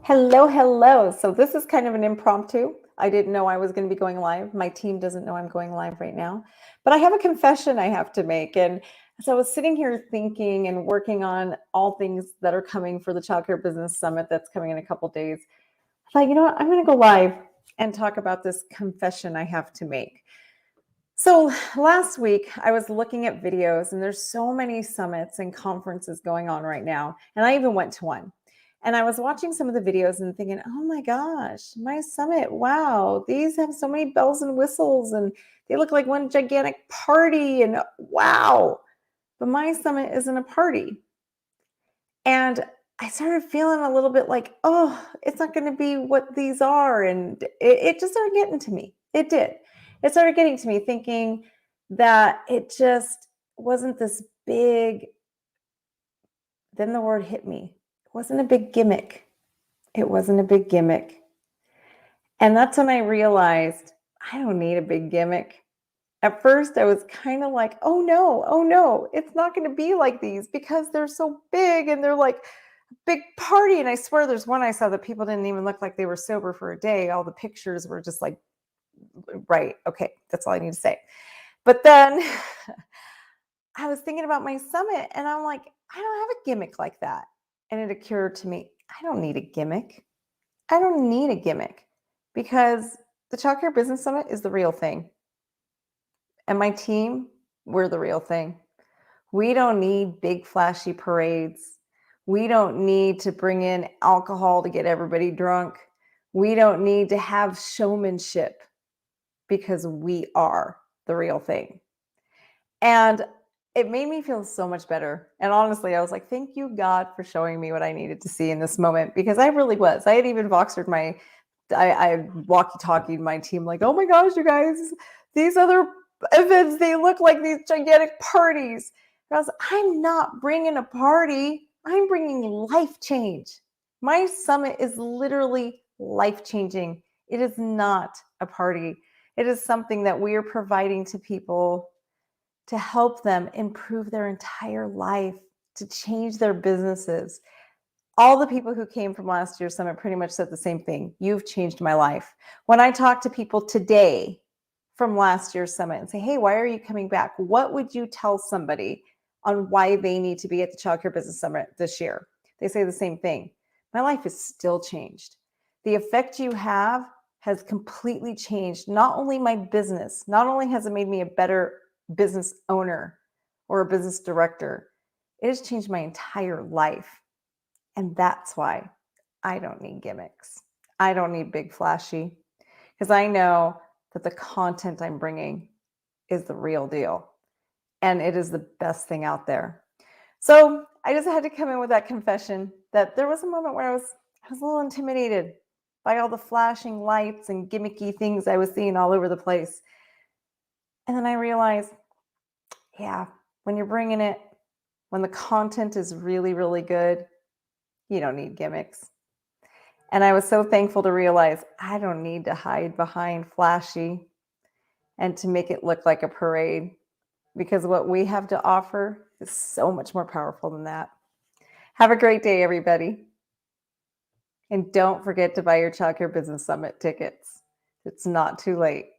Hello, hello. So this is kind of an impromptu. I didn't know I was going to be going live. My team doesn't know I'm going live right now. But I have a confession I have to make. And as I was sitting here thinking and working on all things that are coming for the Child Care Business Summit that's coming in a couple days, I thought, you know what? I'm going to go live and talk about this confession I have to make. So last week, I was looking at videos, and there's so many summits and conferences going on right now. And I even went to one. And I was watching some of the videos and thinking, oh my gosh, my summit, wow, these have so many bells and whistles, and they look like one gigantic party. And wow, but my summit isn't a party. And I started feeling a little bit like, oh, it's not going to be what these are. And it just started getting to me. It did. It started getting to me thinking that it just wasn't this big. Then the word hit me. It wasn't a big gimmick. It wasn't a big gimmick. And that's when I realized I don't need a big gimmick. At first, I was kind of like, oh no, it's not going to be like these because they're so big and they're like big party. And I swear there's one I saw that people didn't even look like they were sober for a day. All the pictures were just like, right. Okay. That's all I need to say. But then I was thinking about my summit and I'm like, I don't have a gimmick like that. And it occurred to me, I don't need a gimmick. I don't need a gimmick because the Child Care Business Summit is the real thing. And my team, we're the real thing. We don't need big flashy parades. We don't need to bring in alcohol to get everybody drunk. We don't need to have showmanship because we are the real thing. And it made me feel so much better. And honestly, I was like, thank you, God, for showing me what I needed to see in this moment because I really was. I had even Voxered I walkie-talkied my team like, oh my gosh, you guys, these other events, they look like these gigantic parties. And I was, I'm not bringing a party. I'm bringing life change. My summit is literally life-changing. It is not a party. It is something that we are providing to people to help them improve their entire life, to change their businesses. All the people who came from last year's summit pretty much said the same thing. You've changed my life. When I talk to people today from last year's summit and say, hey, why are you coming back? What would you tell somebody on why they need to be at the Child Care Business Summit this year? They say the same thing. My life is still changed. The effect you have has completely changed not only my business, not only has it made me a better business owner or a business director, it has changed my entire life. And that's why I don't need gimmicks. I don't need big flashy because I know that the content I'm bringing is the real deal and it is the best thing out there. So I just had to come in with that confession that there was a moment where I was a little intimidated by all the flashing lights and gimmicky things I was seeing all over the place. And then I realized, yeah, when you're bringing it, when the content is really, really good, you don't need gimmicks. And I was so thankful to realize I don't need to hide behind flashy and to make it look like a parade because what we have to offer is so much more powerful than that. Have a great day, everybody. And don't forget to buy your Child Care Business Summit tickets. It's not too late.